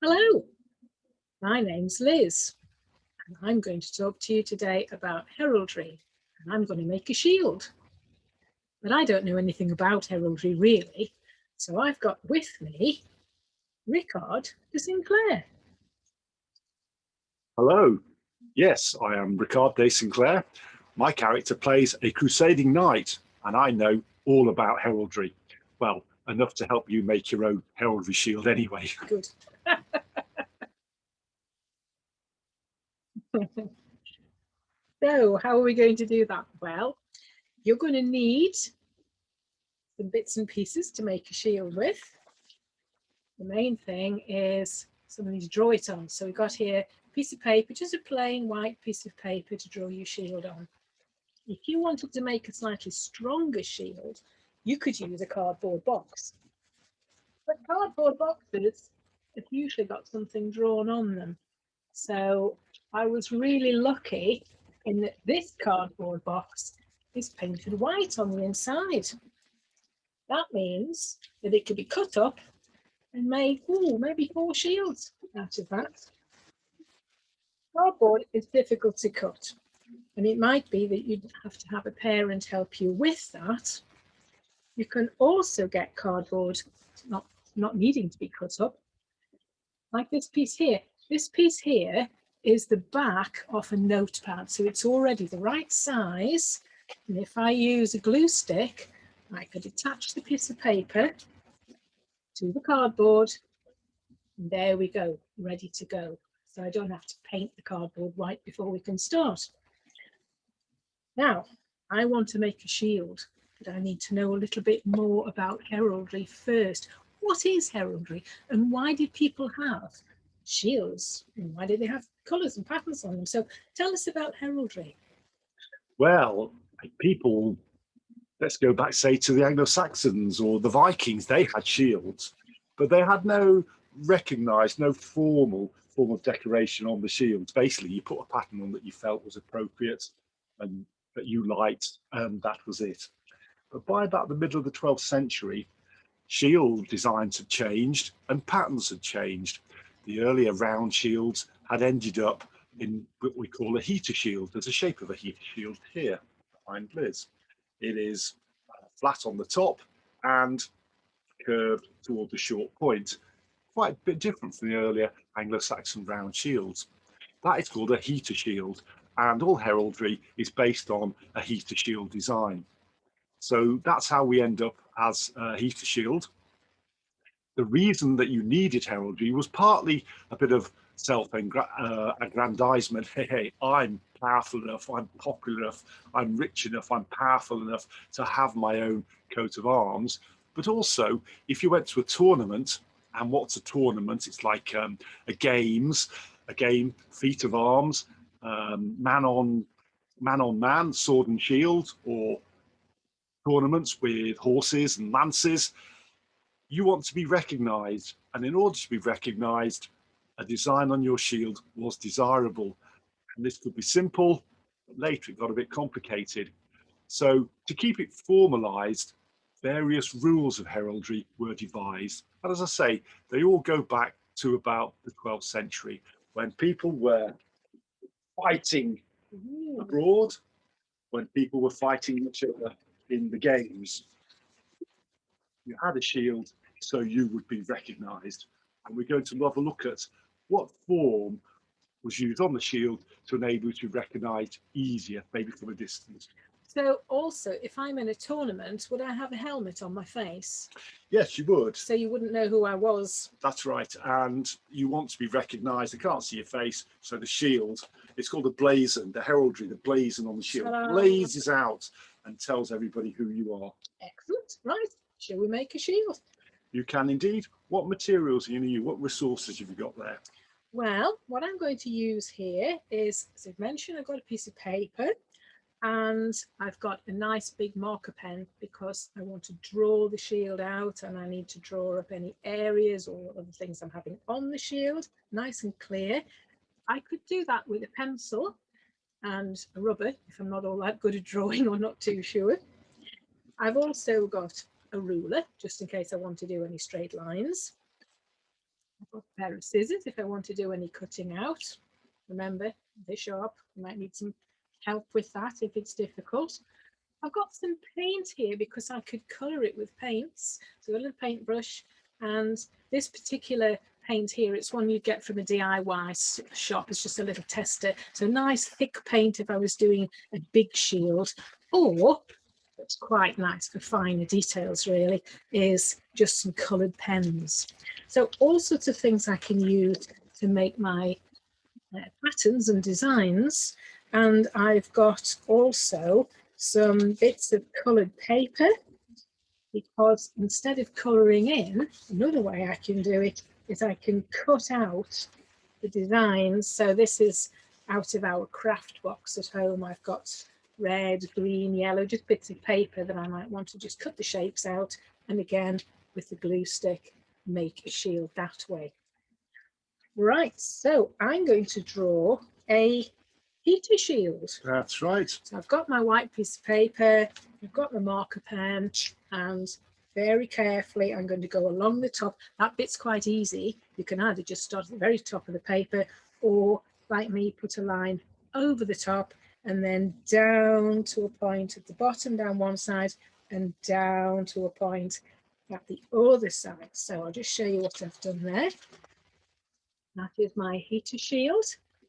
Hello, my name's Liz, and I'm going to talk to you today about heraldry, and I'm going to make a shield. But I don't know anything about heraldry really, so I've got with me Rickard de Sinclair. Hello. Yes, I am Ricard de Sinclair. My character plays a crusading knight, and I know all about heraldry. Well, enough to help you make your own heraldry shield anyway. Good. So how are we going to do that? Well, you're going to need some bits and pieces to make a shield with. The main thing is something to draw it on. So we've got here a piece of paper, just a plain white piece of paper to draw your shield on. If you wanted to make a slightly stronger shield, you could use a cardboard box. But cardboard boxes have usually got something drawn on them. So I was really lucky in that this cardboard box is painted white on the inside. That means that it could be cut up and made, maybe 4 shields out of that. Cardboard is difficult to cut, and it might be that you'd have to have a parent help you with that. You can also get cardboard not needing to be cut up, like this piece here. This piece here is the back of a notepad, so it's already the right size. And if I use a glue stick, I could attach the piece of paper to the cardboard, and there we go, ready to go. So I don't have to paint the cardboard white before we can start. Now, I want to make a shield, but I need to know a little bit more about heraldry first. What is heraldry, and why did people have shields, and why did they have colours and patterns on them? So tell us about heraldry. Well, people, let's go back, say, to the Anglo-Saxons or the Vikings. They had shields, but they had no recognised, no formal form of decoration on the shields. Basically, you put a pattern on that you felt was appropriate and that you liked, and that was it. But by about the middle of the 12th century, shield designs had changed and patterns had changed. The earlier round shields had ended up in what we call a heater shield. There's a shape of a heater shield here behind Liz. It is flat on the top and curved toward the short point, quite a bit different from the earlier Anglo-Saxon round shields. That is called a heater shield, and all heraldry is based on a heater shield design. So that's how we end up as a heater shield. The reason that you needed heraldry was partly a bit of self-aggrandizement. Hey, I'm powerful enough, I'm popular enough, I'm rich enough, I'm powerful enough to have my own coat of arms. But also, if you went to a tournament, and what's a tournament? It's like a game, feat of arms, man on man, sword and shield, or tournaments with horses and lances. You want to be recognized, and in order to be recognized, a design on your shield was desirable. And this could be simple, but later it got a bit complicated. So to keep it formalized, various rules of heraldry were devised. And as I say, they all go back to about the 12th century, when people were fighting abroad, when people were fighting each other in the games. You had a shield so you would be recognized. And we're going to have a look at what form was used on the shield to enable you to be recognized easier, maybe from a distance. So also, if I'm in a tournament, would I have a helmet on my face? Yes, you would. So you wouldn't know who I was. That's right. And you want to be recognized. They can't see your face. So the shield, it's called a blazon, the heraldry, the blazon on the shield, blazes out and tells everybody who you are. Excellent. Right. Shall we make a shield? You can indeed. What materials are you going to use? What resources have you got there? Well, what I'm going to use here is, as I've mentioned, I've got a piece of paper and I've got a nice big marker pen because I want to draw the shield out and I need to draw up any areas or other things I'm having on the shield, nice and clear. I could do that with a pencil and a rubber if I'm not all that good at drawing or not too sure. I've also got a ruler just in case I want to do any straight lines. a pair of scissors if I want to do any cutting out. Remember, they're sharp. You might need some help with that if it's difficult. I've got some paint here because I could colour it with paints. So a little paintbrush, and this particular paint here, it's one you'd get from a DIY shop. It's just a little tester. So nice thick paint if I was doing a big shield, or it's quite nice for finer details really, is just some coloured pens. So all sorts of things I can use to make my patterns and designs. And I've got also some bits of coloured paper, because instead of colouring in, another way I can do it is I can cut out the designs. So this is out of our craft box at home. I've got red, green, yellow, just bits of paper that I might want to just cut the shapes out, and again with the glue stick make a shield that way. Right, so I'm going to draw a heater shield. That's right. So I've got my white piece of paper, I've got my marker pen, and very carefully I'm going to go along the top. That bit's quite easy. You can either just start at the very top of the paper, or like me, put a line over the top and then down to a point at the bottom, down one side, and down to a point at the other side. So I'll just show you what I've done there. That is my heater shield.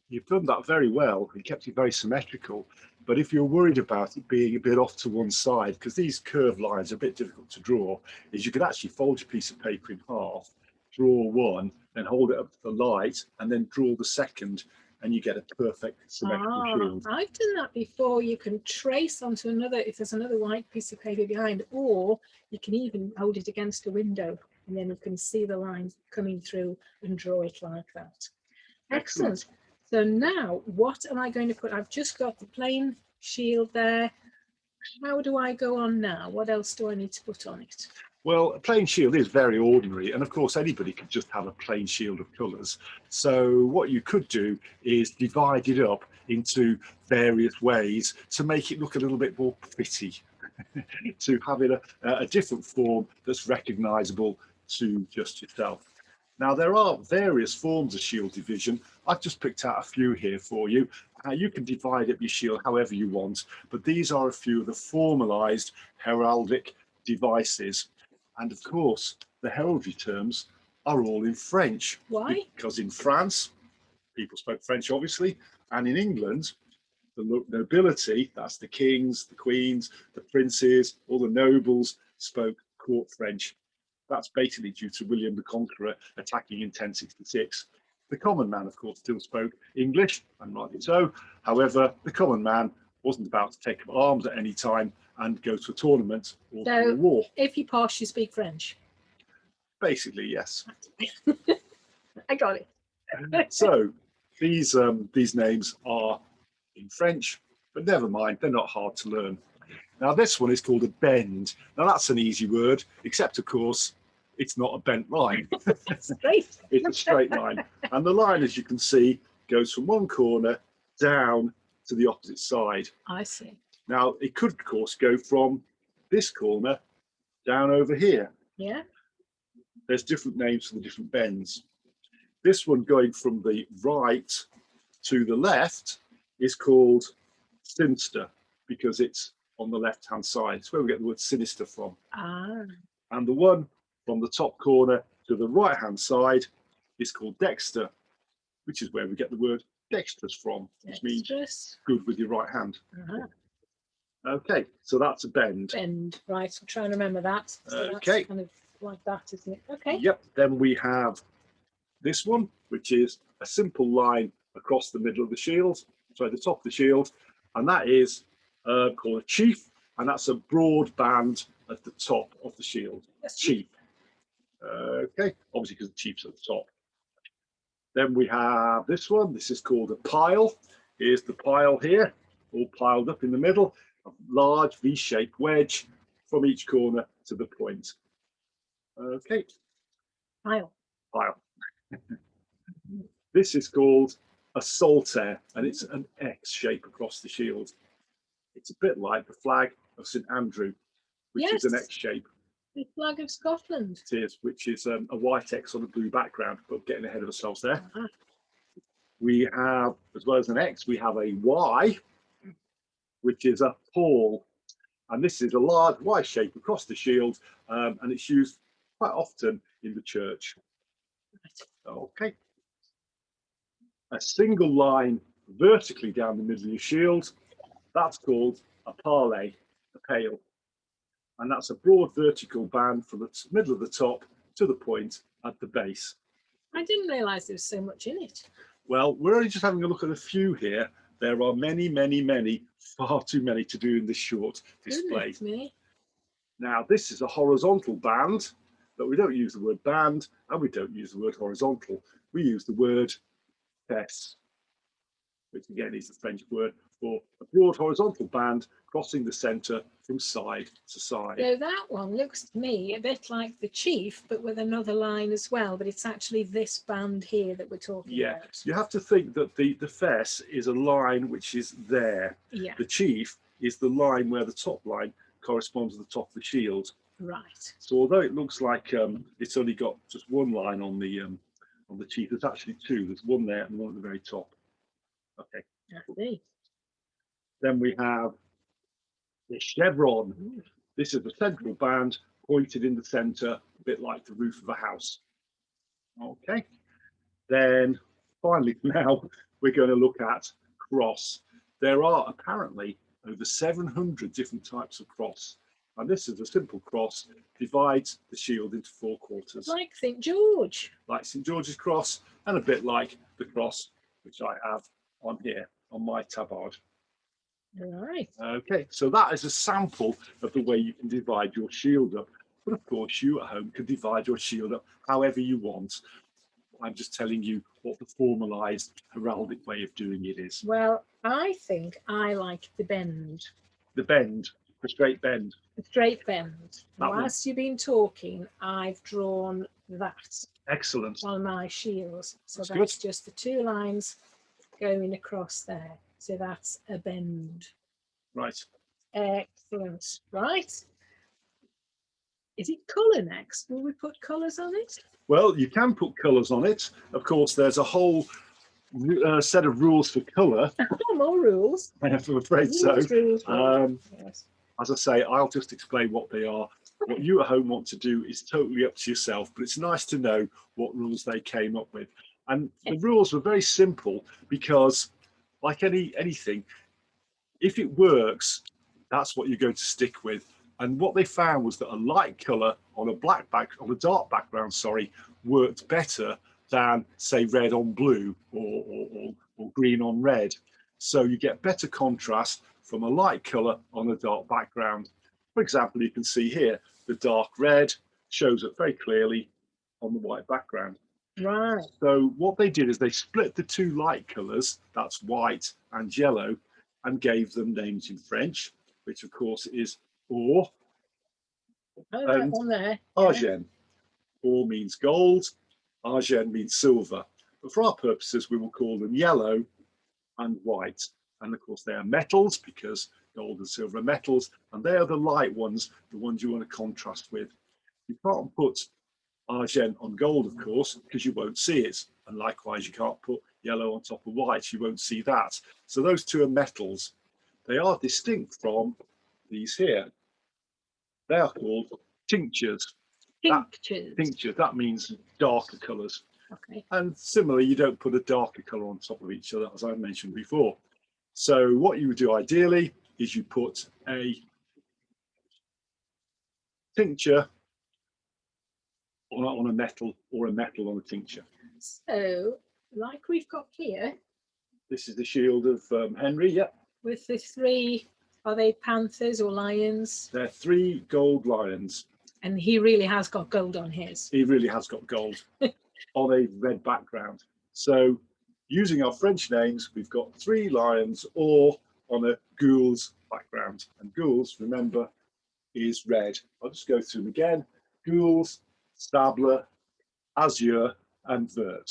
You've done that very well. You kept it very symmetrical. But if you're worried about it being a bit off to one side, because these curved lines are a bit difficult to draw, is you could actually fold your piece of paper in half, draw one, then hold it up to the light, and then draw the second, and you get a perfect symmetrical shield. I've done that before. You can trace onto another, if there's another white piece of paper behind, or you can even hold it against a window, and then you can see the lines coming through and draw it like that. Excellent. So now what am I going to put? I've just got the plain shield there. How do I go on now? What else do I need to put on it? Well, a plain shield is very ordinary, and of course anybody could just have a plain shield of colours. So what you could do is divide it up into various ways to make it look a little bit more pretty, to have it a different form that's recognisable to just yourself. Now, there are various forms of shield division. I've just picked out a few here for you. You can divide up your shield however you want, but these are a few of the formalised heraldic devices. And of course, the heraldry terms are all in French. Why? Because in France, people spoke French, obviously, and in England, the nobility, that's the kings, the queens, the princes, all the nobles, spoke court French. That's basically due to William the Conqueror attacking in 1066. The common man, of course, still spoke English, and rightly so. However, the common man wasn't about to take up arms at any time and go to a tournament or to a war. If you posh, you speak French. Basically, yes. I got it. So these names are in French, but never mind, they're not hard to learn. Now this one is called a bend. Now that's an easy word, except of course it's not a bent line. Straight. It's a straight line, and the line, as you can see, goes from one corner down to the opposite side. I see. Now it could of course go from this corner down over here. Yeah. There's different names for the different bends. This one going from the right to the left is called sinister, because it's on the left hand side. It's where we get the word sinister from. And the one from the top corner to the right hand side is called dexter, which is where we get the word dexterous from, which means good with your right hand. Okay, so that's a bend. Bend, right, I'll try and remember that. So okay. That's kind of like that, isn't it? Okay. Yep, then we have this one, which is a simple line across the middle of the shield, so the top of the shield, and that is called a chief, and that's a broad band at the top of the shield. That's chief. Okay, obviously because the chief's at the top. Then we have this one. This is called a pile. Here's the pile here, all piled up in the middle, a large V-shaped wedge from each corner to the point. Okay. Pile. Pile. This is called a saltaire, and it's an X shape across the shield. It's a bit like the flag of St Andrew, which is an X shape. The flag of Scotland. It is, which is a white X on a blue background, but getting ahead of ourselves there. Ah, We have, as well as an X, we have a Y, which is a pall. And this is a large Y shape across the shield, and it's used quite often in the church. Okay. A single line vertically down the middle of your shield, that's called a parlay, a pale. And that's a broad vertical band from the middle of the top to the point at the base. I didn't realise there was so much in it. Well, we're only just having a look at a few here. There are many, many, many, far too many to do in this short display. Goodness me. Now, this is a horizontal band, but we don't use the word band and we don't use the word horizontal. We use the word fesse, which again is the French word for a broad horizontal band crossing the centre from side to side. So that one looks to me a bit like the chief, but with another line as well. But it's actually this band here that we're talking about. You have to think that the fesse is a line which is there. Yeah. The chief is the line where the top line corresponds to the top of the shield. Right. So although it looks like it's only got just one line on the chief, there's actually two. There's one there and one at the very top. Okay. I see. Then we have the chevron. Ooh. This is the central band pointed in the centre, a bit like the roof of a house. Okay. Then finally, now we're going to look at cross. There are apparently over 700 different types of cross. And this is a simple cross, divides the shield into four quarters. Like St. George. Like St. George's cross, and a bit like the cross which I have on here on my tabard. Right. Okay, so that is a sample of the way you can divide your shield up. But of course, you at home can divide your shield up however you want. I'm just telling you what the formalised heraldic way of doing it is. Well, I think I like the bend. The bend, the straight bend. The straight bend. That one. Whilst you've been talking, I've drawn that Excellent. on my shields. So That's good. just the two lines going across there. So that's a bend. Right. Excellent. Right. Is it colour next? Will we put colours on it? Well, you can put colours on it. Of course, there's a whole set of rules for colour. More rules. I'm afraid so. Rules. Yes. As I say, I'll just explain what they are. What you at home want to do is totally up to yourself, but it's nice to know what rules they came up with. And the rules were very simple because, like anything, if it works, that's what you're going to stick with. And what they found was that a light colour on a dark background, worked better than say red on blue or green on red. So you get better contrast from a light colour on a dark background. For example, you can see here the dark red shows up very clearly on the white background. Right. So what they did is they split the two light colours, that's white and yellow, and gave them names in French, which of course is or and On there. argent. Or means gold, argent means silver. But for our purposes, we will call them yellow and white. And of course, they are metals because gold and silver are metals, and they are the light ones, the ones you want to contrast with. You can't put argent on gold, of course, because you won't see it. And likewise, you can't put yellow on top of white, you won't see that. So those two are metals. They are distinct from these here. They are called tinctures. Tinctures. That means darker colours. Okay. And similarly, you don't put a darker colour on top of each other, as I mentioned before. So what you would do ideally is you put a tincture on a metal or a metal on a tincture. So, like we've got here, This is the shield of Henry, yep. with the three, are they panthers or lions? They're 3 gold lions. And he really has got gold on his. He really has got gold on a red background. So using our French names, we've got 3 lions or on a gules background. And gules, remember, is red. I'll just go through them again. Gules, sable, azure, and vert.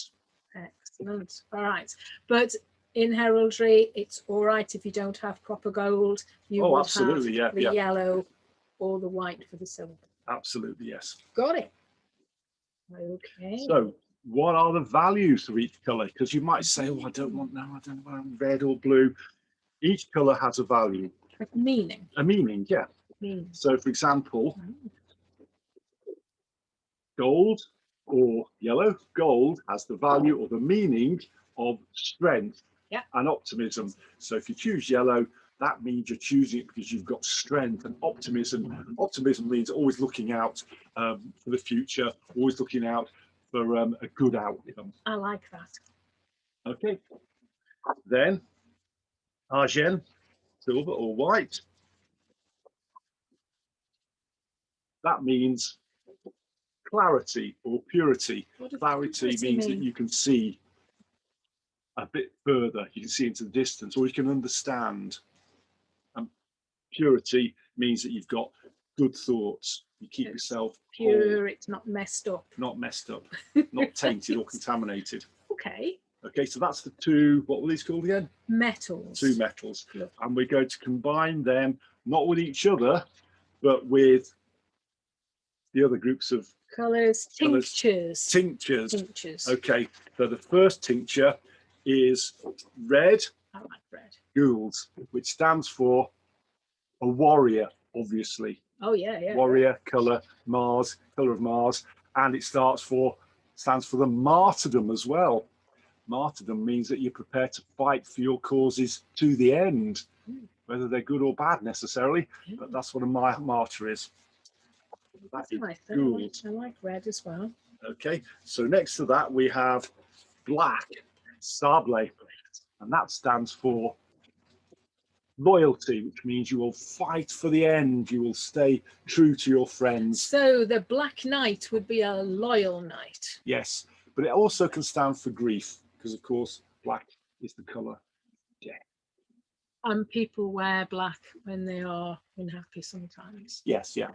Excellent. All right. But in heraldry, it's all right if you don't have proper gold. You would absolutely, have yeah, the yellow or the white for the silver. Absolutely, yes. Got it. Okay. So what are the values of each color? Because you might say, oh, I don't want red or blue. Each color has a value. Meaning. A meaning, yeah. Meaning. So for example, gold or yellow, gold has the value or the meaning of strength and optimism. So if you choose yellow, that means you're choosing it because you've got strength and optimism. Optimism means always looking out for the future, always looking out for a good outcome. I like that. Okay. Then argent, silver or white. That means clarity or purity. Clarity means that you can see a bit further, you can see into the distance, or you can understand. And purity means that you've got good thoughts. You keep yourself pure, whole, it's not messed up. Not messed up, not tainted or contaminated. Okay. Okay, so that's the two, what were these called again? Metals. Two metals. Look. And we're going to combine them, not with each other, but with the other groups of colours. Tinctures. Tinctures. Okay, so the first tincture is red. I like red. Gould, which stands for a warrior, obviously. Oh yeah. Warrior, colour, Mars, colour of Mars, and it stands for the martyrdom as well. Martyrdom means that you're prepared to fight for your causes to the end, whether they're good or bad necessarily, but that's what a martyr is. That's nice. I like red as well. Okay, so next to that we have black, sable, and that stands for loyalty, which means you will fight for the end. You will stay true to your friends. So the Black Knight would be a loyal knight. Yes, but it also can stand for grief, because of course black is the colour. Yeah. And people wear black when they are unhappy sometimes. Yes, yeah.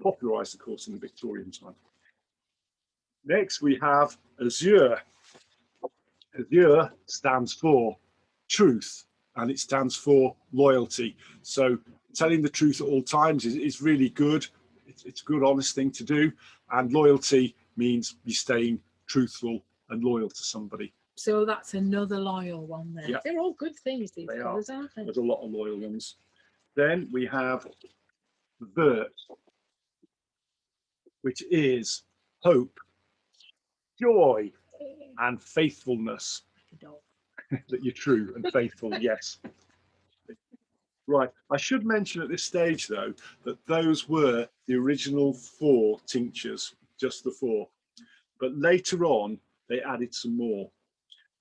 Popularised, of course, in the Victorian time. Next we have azure. Azure stands for truth, and it stands for loyalty. So telling the truth at all times is really good. It's a good, honest thing to do. And loyalty means you're staying truthful and loyal to somebody. So that's another loyal one there. Yeah. They're all good things, these colours, aren't they? There's a lot of loyal ones. Then we have vert, which is hope, joy, and faithfulness. That you're true and faithful, yes. Right, I should mention at this stage though that those were the original 4 tinctures, just the 4, but later on they added some more.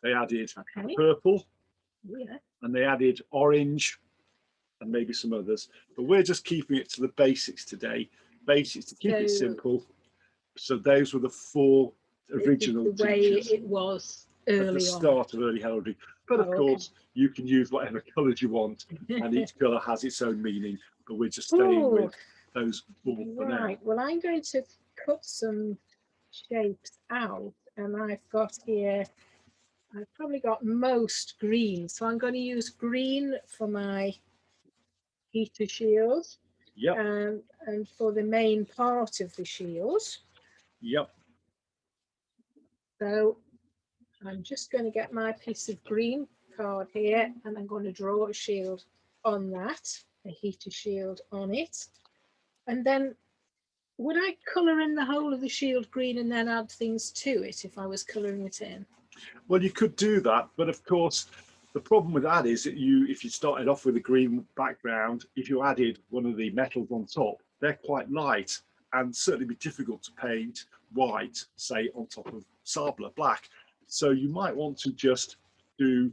They added purple, and they added orange, and maybe some others, but we're just keeping it to the basics today, basics to keep it simple. So those were the 4 original the way tinctures it was early at the start of early heraldry. But of course, you can use whatever colours you want, and each colour has its own meaning. But we're just staying with those 4 for now. Right. Well, I'm going to cut some shapes out, and I've got here. I've probably got most green, so I'm going to use green for my heater shield. Yep. And for the main part of the shield. Yep. So I'm just going to get my piece of green card here, and I'm going to draw a shield on that, a heater shield on it. And then would I colour in the whole of the shield green and then add things to it if I was colouring it in? Well, you could do that, but of course the problem with that is that if you started off with a green background, if you added one of the metals on top, they're quite light and certainly be difficult to paint white, say, on top of sable black. So you might want to just do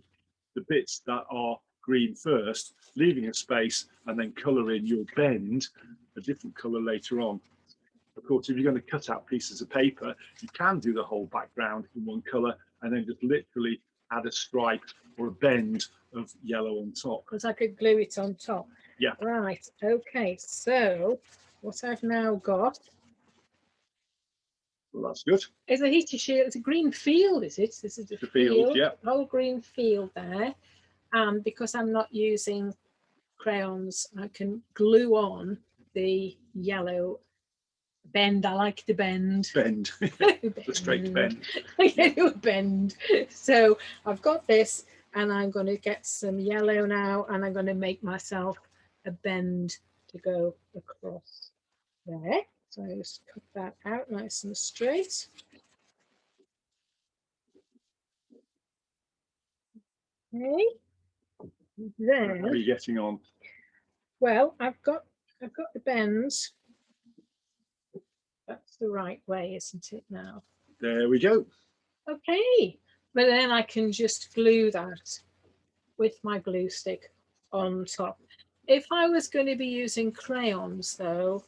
the bits that are green first, leaving a space, and then colour in your bend a different colour later on. Of course, if you're going to cut out pieces of paper, you can do the whole background in one colour and then just literally add a stripe or a bend of yellow on top. Because I could glue it on top. Yeah. Right. Okay. So what I've now got. Well, that's good. Is a heater shield. It's a green field, is it? This is the field. Yeah. Whole green field there. And because I'm not using crayons, I can glue on the yellow Bend. I like the bend. Bend. The straight bend. I can do a bend. So I've got this, and I'm going to get some yellow now, and I'm going to make myself a bend to go across there. So I just cut that out nice and straight. Okay. Then, How are you getting on? well, I've got the bends. That's the right way, isn't it now? There we go. Okay. But then I can just glue that with my glue stick on top. If I was going to be using crayons, though,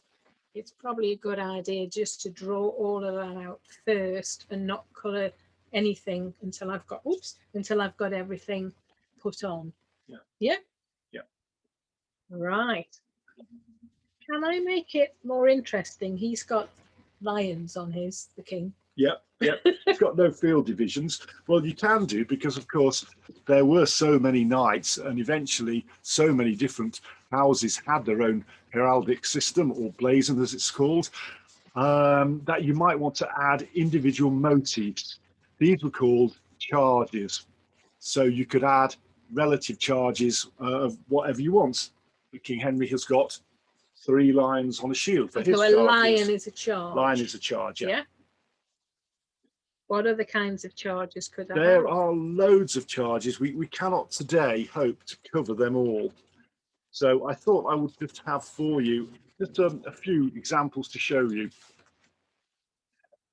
it's probably a good idea just to draw all of that out first and not colour anything until I've got, until I've got everything put on. Yeah. Yeah? Yeah. Right. Can I make it more interesting? He's got lions on his, the king. Yep, yep. It's got no field divisions. Well, you can do, because of course there were so many knights, and eventually so many different houses had their own heraldic system, or blazon as it's called, that you might want to add individual motifs. These were called charges. So you could add relative charges of whatever you want. King Henry has got 3 lions on a shield for his So a charges. lion is a charge. Lion is a charge, yeah. What other kinds of charges could I There have? are loads of charges. We cannot today hope to cover them all. So I thought I would just have for you just a few examples to show you.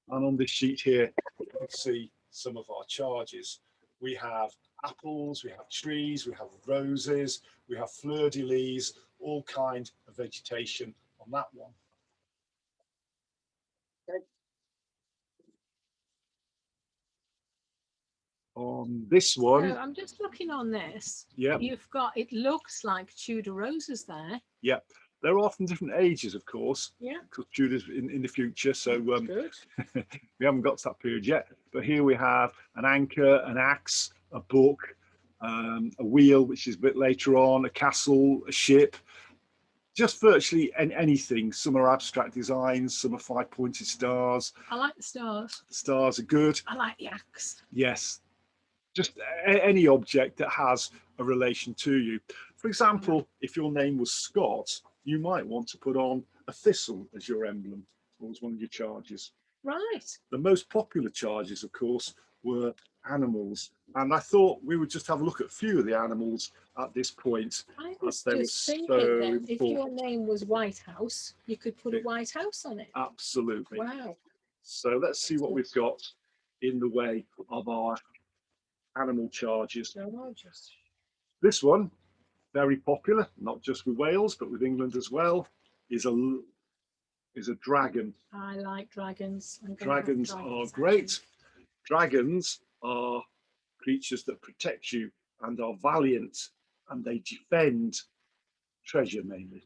And on this sheet here, you can see some of our charges. We have apples, we have trees, we have roses, we have fleur-de-lis, all kinds of vegetation on that one. On this one, So I'm just looking on this. Yeah. You've got, it looks like Tudor roses there. Yep. They're often different ages, of course. Yeah. Because Tudor's in the future, so Good. we haven't got to that period yet. But here we have an anchor, an axe, a book, a wheel, which is a bit later on, a castle, a ship. Just virtually anything. Some are abstract designs, some are 5-pointed stars. I like the stars. The stars are good. I like the axe. Yes. Just any object that has a relation to you. For example, if your name was Scott, you might want to put on a thistle as your emblem, or as one of your charges. Right. The most popular charges, of course, were animals. And I thought we would just have a look at a few of the animals at this point. I was They were just thinking so that if your important. name was White House, you could put a White House on it. Absolutely. Wow. So let's see what we've got in the way of our animal charges. Gorgeous. This one, very popular, not just with Wales, but with England as well, is a dragon. I like dragons. Dragons are great. Dragons are creatures that protect you and are valiant, and they defend treasure mainly.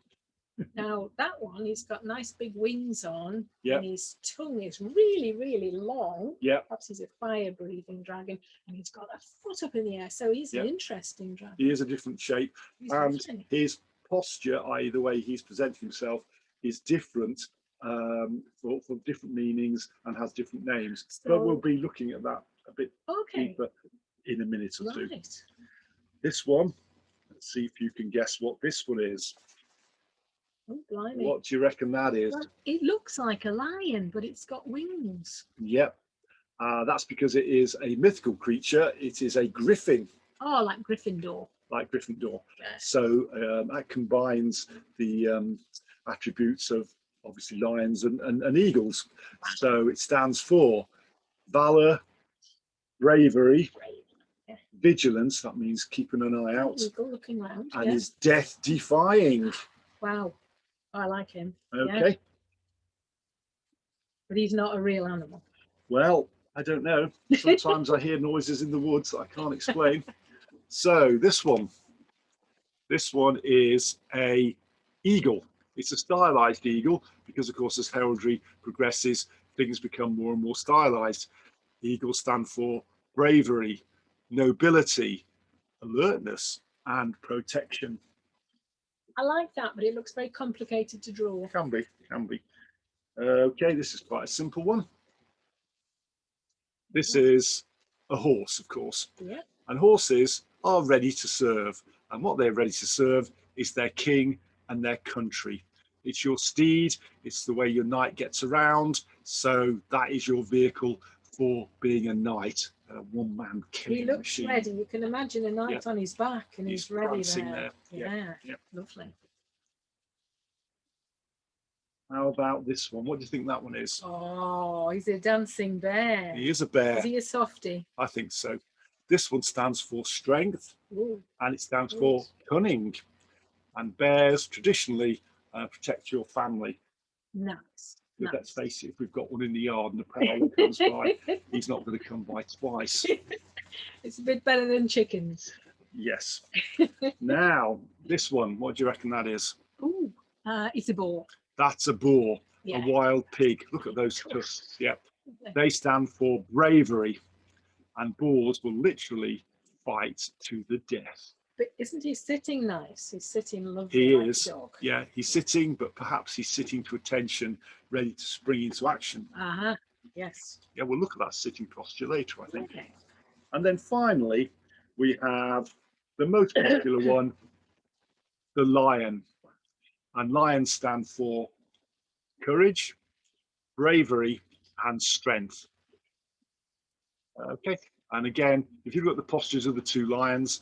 Now that one, he's got nice big wings on, Yep. and his tongue is really, really long. Yeah, Perhaps he's a fire-breathing dragon, and he's got a foot up in the air, so he's an interesting dragon. he is a different shape, He's and lovely. his posture, i.e. the way he's presenting himself, is different for different meanings and has different names. So, But we'll be looking at that a bit okay, deeper in a minute or two. right. This one, let's see if you can guess what this one is. Oh, blimey. What do you reckon that is? Well, it looks like a lion, but it's got wings. Yep. That's because it is a mythical creature. It is a griffin, Oh, like Gryffindor. like Gryffindor. Yeah. So that combines the attributes of obviously lions and eagles. So it stands for valor, bravery, Yeah. vigilance, that means keeping an eye out, Eagle looking round. and Yeah. is death defying. Wow. I like him. Okay. Yeah. But he's not a real animal. Well, I don't know. Sometimes I hear noises in the woods that I can't explain. So this one is a eagle. It's a stylized eagle because, of course, as heraldry progresses, things become more and more stylized. Eagles stand for bravery, nobility, alertness, and protection. I like that, but it looks very complicated to draw. Can be, can be. Okay, this is quite a simple one. This is a horse, of course, Yeah. and horses are ready to serve. And what they're ready to serve is their king and their country. It's your steed, it's the way your knight gets around. So that is your vehicle for being a knight, a one-man He killing looks machine. ready. You can imagine a knight Yeah. on his back and He's he's ready prancing there. there. Yeah. Yeah. Lovely. How about this one? What do you think that one is? Oh, he's a dancing bear. He is a bear. Is he a softie? I think so. This one stands for strength, Ooh, and it stands Ooh. for cunning. And bears traditionally protect your family. nice. Because let's Nice. face it, if we've got one in the yard and the prowler comes by, he's not going to come by twice. It's a bit better than chickens. Yes. Now, this one, what do you reckon that is? Ooh, it's a boar. That's a boar, Yeah. a wild pig. Look at those tusks. Yeah. They stand for bravery, and boars will literally fight to the death. But isn't he sitting nice? He's sitting lovely He like is. a dog. Yeah, he's sitting, but perhaps he's sitting to attention, ready to spring into action. Uh-huh. Yes. Yeah, we'll look at that sitting posture later, I think. Okay. And then finally, we have the most popular one, the lion. And lions stand for courage, bravery, and strength. Okay. And again, if you look at the postures of the two lions,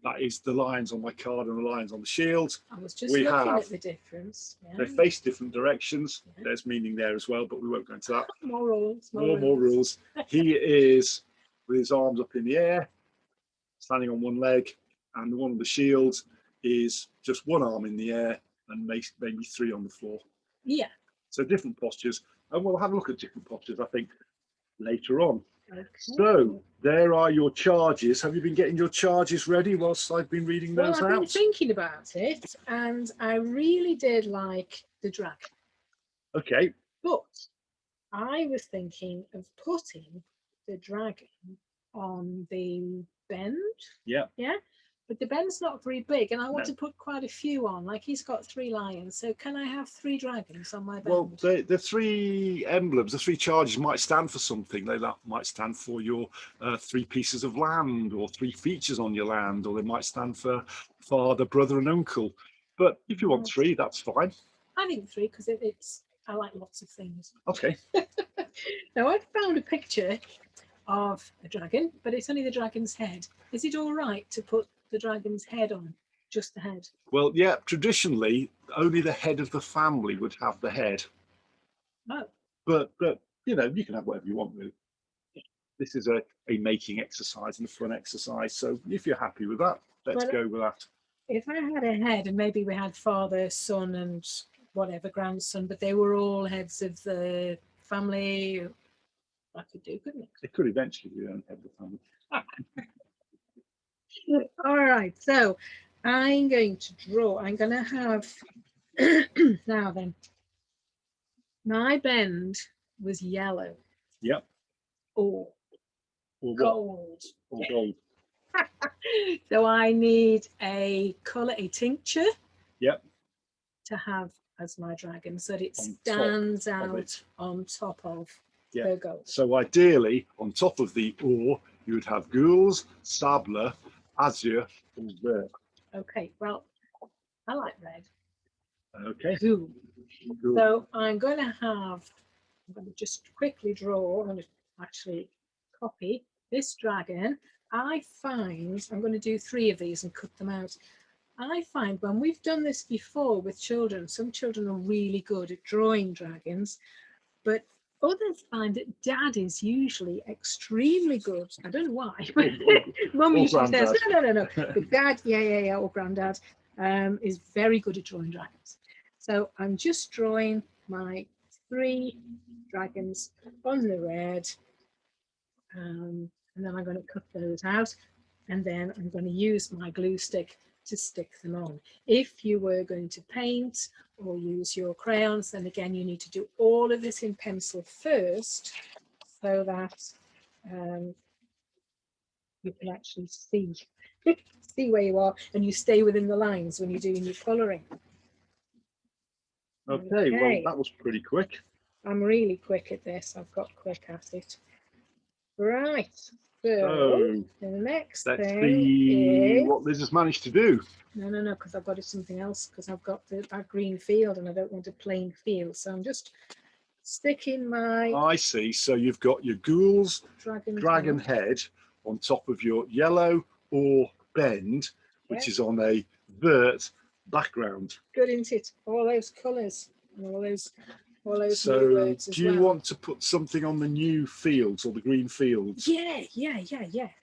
that is the lions on my card and the lions on the shield. I was just We looking have- at the difference. Yeah. They face different directions. Yeah. There's meaning there as well, but we won't go into that. More rules. More rules. He is with his arms up in the air, standing on one leg, and the one with the shield is just one arm in the air and maybe three on the floor. Yeah. So different postures, and we'll have a look at different postures, I think, later on. Okay. So there are your charges. Have you been getting your charges ready whilst I've been reading Well, those I've been out? thinking about it, and I really did like the dragon. Okay. But I was thinking of putting the dragon on the bend. Yeah. Yeah. But the bend's not very big, and I want No. to put quite a few on. Like he's got 3 lions, so can I have 3 dragons on my bend? Well, the three emblems, the 3 charges might stand for something. They might stand for your 3 pieces of land or 3 features on your land, or they might stand for father, brother, and uncle. But if you want 3, that's fine. I think 3 because it's. I like lots of things. Okay. Now I found a picture of a dragon, but it's only the dragon's head. Is it all right to put the dragon's head on, just the head? Well, yeah, traditionally, only the head of the family would have the head. Oh. But you know, you can have whatever you want, really. This is a making exercise and a fun exercise. So if you're happy with that, let's go with that. If I had a head, and maybe we had father, son, and whatever, grandson, but they were all heads of the family, I could do, couldn't it? It could eventually be an head of the family. All right, so I'm going to draw. I'm going to have now then. My bend was yellow. Yep. Or what? gold. Or gold. So I need a colour, a tincture. Yep. To have as my dragon, so that it On stands top of out it. on top of Yeah. the gold. So ideally, on top of the or, you would have gules, sable, azure, or vert. Okay, well, I like red. Okay. Cool. Cool. So I'm going to just quickly draw. I'm going to actually copy this dragon. I'm going to do 3 of these and cut them out. I find when we've done this before with children, some children are really good at drawing dragons, but others find that dad is usually extremely good. I don't know why, but mum usually says, no. But dad, yeah, or granddad is very good at drawing dragons. So I'm just drawing my 3 dragons on the red, and then I'm going to cut those out, and then I'm going to use my glue stick to stick them on. If you were going to paint or use your crayons, then again you need to do all of this in pencil first, so that you can actually see see where you are, and you stay within the lines when you're doing your colouring. Okay, well, Okay. that was pretty quick. I'm really quick at this. I've got quick at it. Right. So So the next let's thing see is what Liz has managed to do. no, because I've got something else because I've got that green field and I don't want a plain field. So I'm just sticking my I see. So you've got your ghouls dragon head on top of your yellow or bend, which Yeah. is on a vert background. Good, isn't it? All those colours and all those new So words as do you well. want to put something on the new fields or the green fields? Yeah.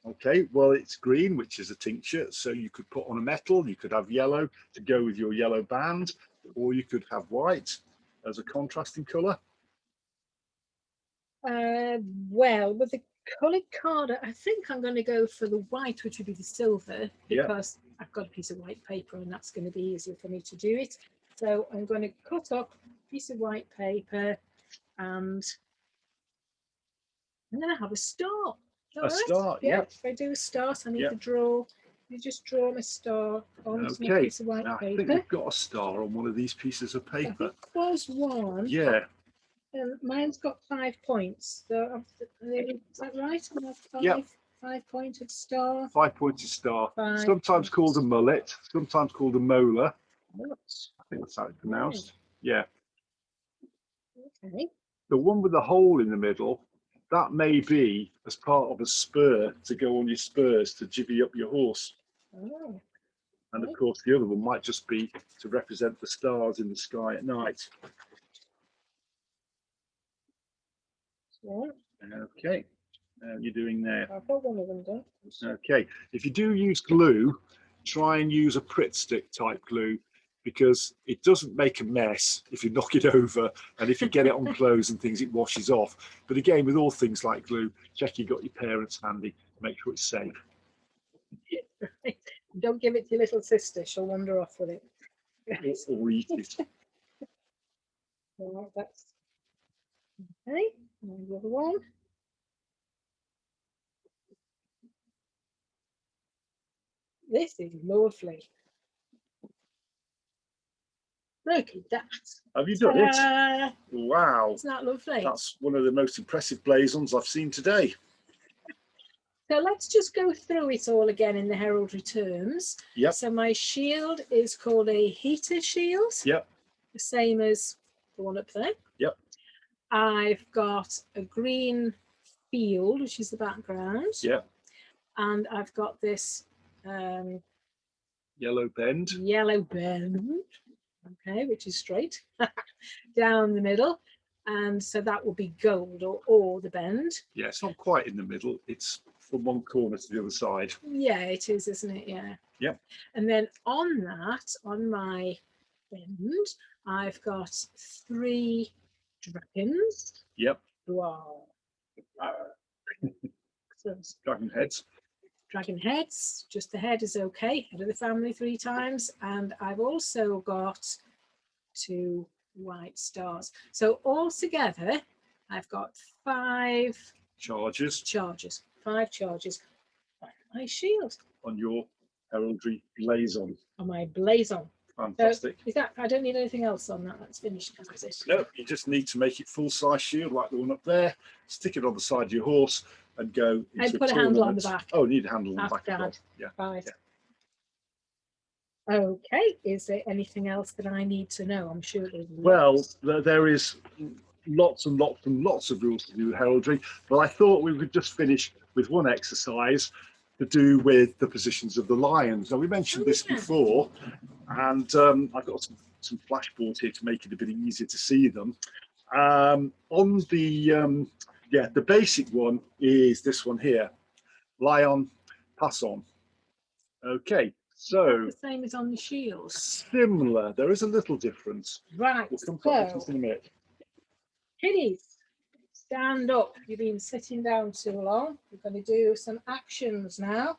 Okay, well, it's green, which is a tincture. So you could put on a metal, you could have yellow to go with your yellow band, or you could have white as a contrasting colour. Well, with the coloured card, I think I'm going to go for the white, which would be the silver, because I've got a piece of white paper and that's going to be easier for me to do it. So I'm going to cut up a piece of white paper and I'm going to have a star. A star, yeah. yep. If I do a start, I need to draw. You just draw my star onto my Okay, piece of white now I paper. think we've got a star on one of these pieces of I paper. think there's one. Yeah, Mine's got 5 points. So is that right? I have five, Yep. 5-pointed star. 5-pointed star. Five Sometimes called a mullet, sometimes called a molar. points. I think that's how it's pronounced. Yeah. Okay. The one with the hole in the middle, that may be as part of a spur to go on your spurs to jivvy up your horse. Oh, And of course, the other one might just be to represent the stars in the sky at night. yeah. Okay, you're doing there. I've got one of them done. Okay, if you do use glue, try and use a Pritt stick type glue because it doesn't make a mess if you knock it over, and if you get it on clothes and things, it washes off. But again, with all things like glue, check you got your parents handy, make sure it's safe. Don't give it to your little sister, she'll wander off with it. Or eat it. Well, that's okay. And the other one. This is lovely. Look at that. Have you done it? Wow. Isn't that lovely? That's one of the most impressive blazons I've seen today. So let's just go through it all again in the heraldry terms. Yep. So my shield is called a heater shield. Yep. The same as the one up there. Yep. I've got a green field, which is the background. Yep. And I've got this yellow bend. Yellow bend. Okay, which is straight down the middle. And so that will be gold or the bend. Yeah, it's not quite in the middle. It's from one corner to the other side. Yeah, it is, isn't it? Yeah. Yep. And then on that, on my bend, I've got 3 dragons. Yep. Who are dragon heads. Dragon heads. Just the head is okay. Head of the family 3 times. And I've also got 2 white stars. So altogether, I've got 5 charges. 5 charges on my shield. On your heraldry blazon. On my blazon. Fantastic. So is that, I don't need anything else on that. That's finished. That's it. No, you just need to make it full-size shield like the one up there. Stick it on the side of your horse and go. And put a handle on the back. Oh, need a handle on the back. Well. Yeah. Right. Yeah. Okay. Is there anything else that I need to know? I'm sure there's lots. Well, there is lots and lots and lots of rules to do with heraldry, but I thought we would just finish with one exercise to do with the positions of the lions. Now, we mentioned this before, and I've got some flashboards here to make it a bit easier to see them. On the the basic one is this one here: lie on, pass on. Okay, so the same as on the shield. Similar. There is a little difference. Right. We'll come to this in a minute. Kiddies, stand up. You've been sitting down too long. We're going to do some actions now.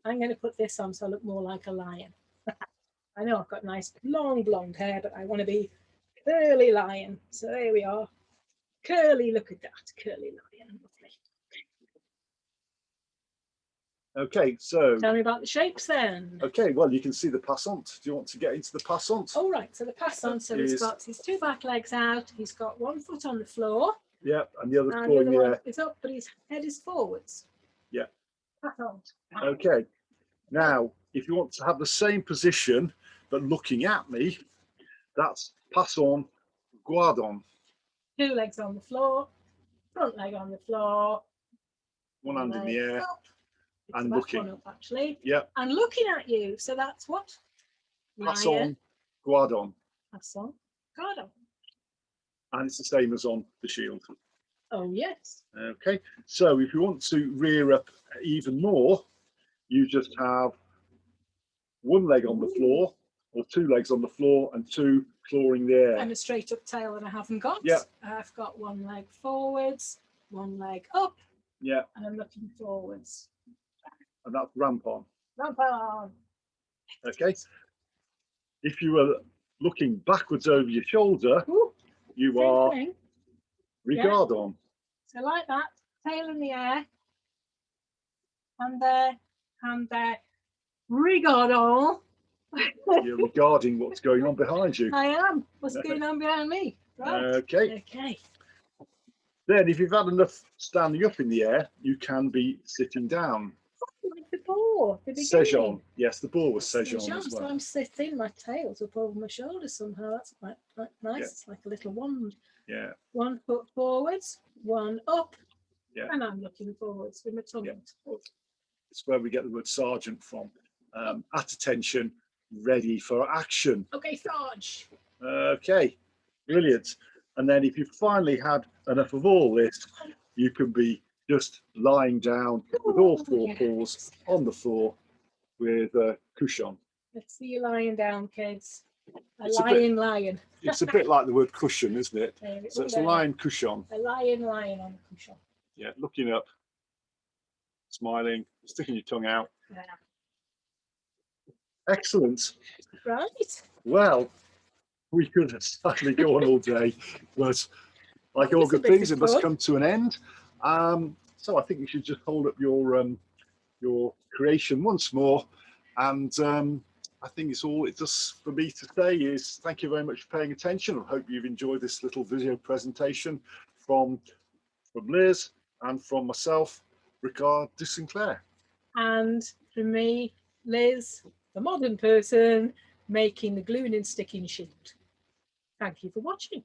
I'm going to put this on so I look more like a lion. I know I've got nice long blonde hair, but I want to be curly lion. So there we are. Curly, look at that, curly lion. Lovely. Okay, so Tell me about the shapes then. okay, well, you can see the passant. Do you want to get into the passant? All right, so the passant, so he's got his two back legs out, he's got one foot on the floor, Yeah, and the other's and the clawing other the one air. is up, but his head is forwards. Yeah. Passant. Okay. Now, if you want to have the same position but looking at me, that's passant guardon. Two legs on the floor, front leg on the floor, One hand in the leg air up. It's and the back looking. one up actually. Yeah. And looking at you. So that's what? Passant guardon. Passant guardon. And it's the same as on the shield. Oh yes. Okay, so if you want to rear up even more, you just have one leg on the floor or two legs on the floor and two clawing the air. And a straight up tail that I haven't got. Yeah. I've got one leg forwards, one leg up. Yeah. And I'm looking forwards. And that's rampon. Rampon. Okay. If you were looking backwards over your shoulder, Ooh, you same are thing. regardon. So like that, tail in the air, and there, regardon. You're regarding what's going on behind you. I am. What's going on behind me? Right. Okay. Okay. Then if you've had enough standing up in the air, you can be sitting down. Like the boar. The Sejon. Yes, the boar was Sejon as well. So I'm sitting, my tail's up over my shoulders somehow. That's quite nice. Yeah. It's like a little wand. Yeah. One foot forwards, one up. Yeah. And I'm looking forwards with my tongue. Yeah. It's where we get the word sergeant from. At attention, ready for action. Okay, Sarge. Okay, brilliant. And then if you finally had enough of all this, you can be just lying down with all four paws on the floor with a cushion. Let's see you lying down, kids. It's lion. It's a bit like the word cushion, isn't it? So it's a lion cushion. A lion on a cushion. Yeah, looking up, smiling, sticking your tongue out. Yeah. Excellent. Right. Well, we could certainly go on all day, but like all good things, it must come to an end. So I think you should just hold up your creation once more, and I think it's all it does for me to say is thank you very much for paying attention. I hope you've enjoyed this little video presentation from Liz and from myself, Ricard de Sinclair. And for me, Liz, the modern person making the gluing and sticking shield. Thank you for watching.